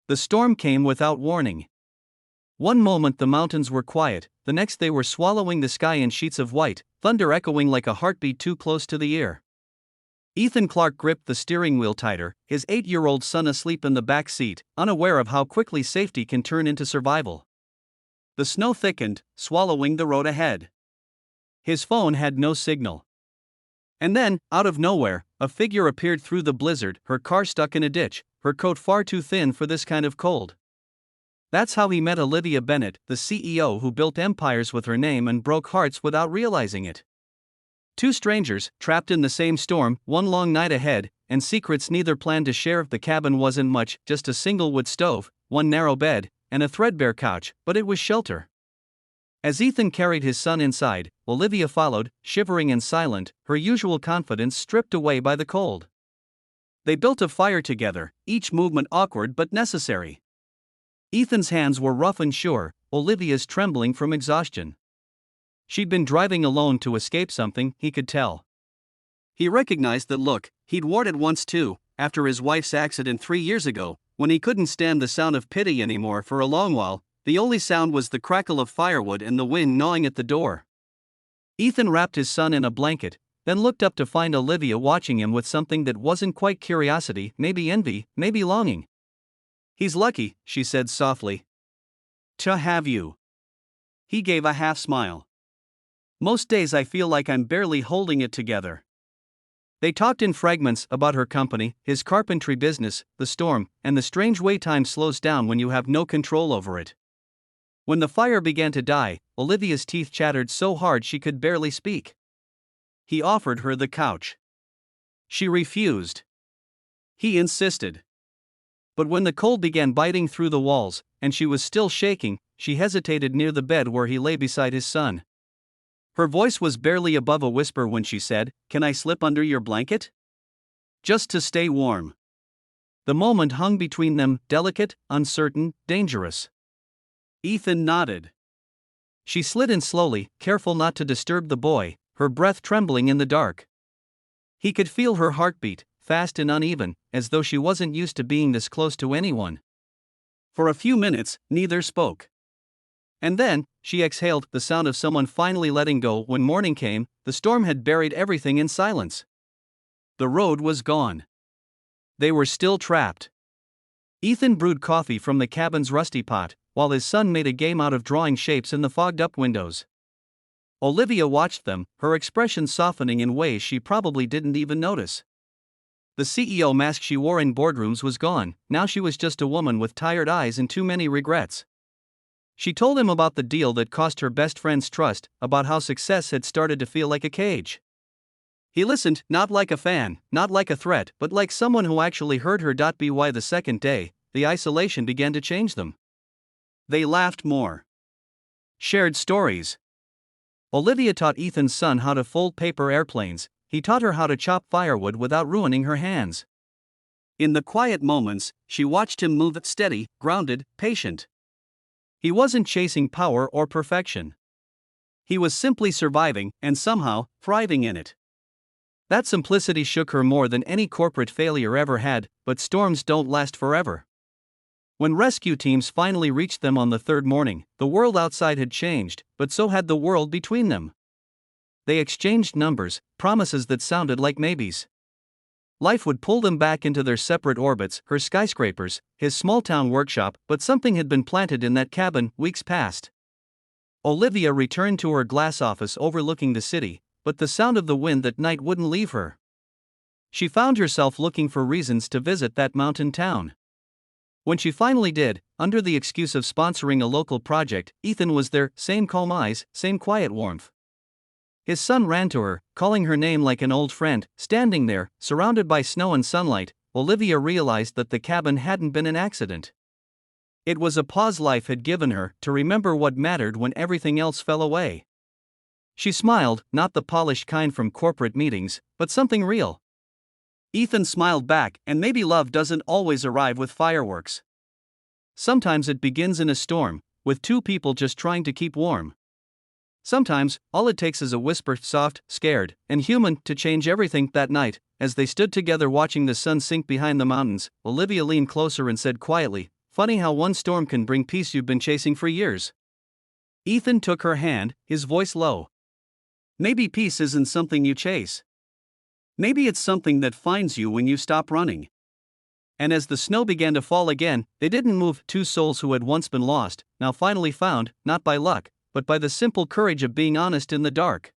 The storm came without warning. One moment the mountains were quiet, the next they were swallowing the sky in sheets of white, thunder echoing like a heartbeat too close to the ear. Ethan Clark gripped the steering wheel tighter, his 8-year-old son asleep in the back seat, unaware of how quickly safety can turn into survival. The snow thickened, swallowing the road ahead. His phone had no signal. And then, out of nowhere, a figure appeared through the blizzard, her car stuck in a ditch, her coat far too thin for this kind of cold. That's how he met Olivia Bennett, the CEO who built empires with her name and broke hearts without realizing it. Two strangers, trapped in the same storm, one long night ahead, and secrets neither planned to share. The cabin wasn't much, just a single wood stove, one narrow bed, and a threadbare couch, but it was shelter. As Ethan carried his son inside, Olivia followed, shivering and silent, her usual confidence stripped away by the cold. They built a fire together, each movement awkward but necessary. Ethan's hands were rough and sure, Olivia's trembling from exhaustion. She'd been driving alone to escape something, he could tell. He recognized that look. He'd worn it once too, after his wife's accident 3 years ago, when he couldn't stand the sound of pity anymore for a long while. The only sound was the crackle of firewood and the wind gnawing at the door. Ethan wrapped his son in a blanket, then looked up to find Olivia watching him with something that wasn't quite curiosity, maybe envy, maybe longing. "He's lucky," she said softly. "To have you." He gave a half smile. "Most days I feel like I'm barely holding it together." They talked in fragments about her company, his carpentry business, the storm, and the strange way time slows down when you have no control over it. When the fire began to die, Olivia's teeth chattered so hard she could barely speak. He offered her the couch. She refused. He insisted. But when the cold began biting through the walls, and she was still shaking, she hesitated near the bed where he lay beside his son. Her voice was barely above a whisper when she said, "Can I slip under your blanket? Just to stay warm." The moment hung between them, delicate, uncertain, dangerous. Ethan nodded. She slid in slowly, careful not to disturb the boy, her breath trembling in the dark. He could feel her heartbeat, fast and uneven, as though she wasn't used to being this close to anyone. For a few minutes, neither spoke. And then, she exhaled, the sound of someone finally letting go. When morning came, the storm had buried everything in silence. The road was gone. They were still trapped. Ethan brewed coffee from the cabin's rusty pot, while his son made a game out of drawing shapes in the fogged-up windows. Olivia watched them, her expression softening in ways she probably didn't even notice. The CEO mask she wore in boardrooms was gone, now she was just a woman with tired eyes and too many regrets. She told him about the deal that cost her best friend's trust, about how success had started to feel like a cage. He listened, not like a fan, not like a threat, but like someone who actually heard her. By the second day, the isolation began to change them. They laughed more. Shared stories. Olivia taught Ethan's son how to fold paper airplanes, he taught her how to chop firewood without ruining her hands. In the quiet moments, she watched him move steady, grounded, patient. He wasn't chasing power or perfection. He was simply surviving, and somehow, thriving in it. That simplicity shook her more than any corporate failure ever had, but storms don't last forever. When rescue teams finally reached them on the third morning, the world outside had changed, but so had the world between them. They exchanged numbers, promises that sounded like maybes. Life would pull them back into their separate orbits, her skyscrapers, his small-town workshop, but something had been planted in that cabin weeks past. Olivia returned to her glass office overlooking the city, but the sound of the wind that night wouldn't leave her. She found herself looking for reasons to visit that mountain town. When she finally did, under the excuse of sponsoring a local project, Ethan was there, same calm eyes, same quiet warmth. His son ran to her, calling her name like an old friend. Standing there, surrounded by snow and sunlight, Olivia realized that the cabin hadn't been an accident. It was a pause life had given her, to remember what mattered when everything else fell away. She smiled, not the polished kind from corporate meetings, but something real. Ethan smiled back, and maybe love doesn't always arrive with fireworks. Sometimes it begins in a storm, with two people just trying to keep warm. Sometimes, all it takes is a whisper, soft, scared, and human, to change everything. That night, as they stood together watching the sun sink behind the mountains, Olivia leaned closer and said quietly, funny how one storm can bring peace you've been chasing for years. Ethan took her hand, his voice low. Maybe peace isn't something you chase. Maybe it's something that finds you when you stop running. And as the snow began to fall again, they didn't move. Two souls who had once been lost, now finally found, not by luck, but by the simple courage of being honest in the dark.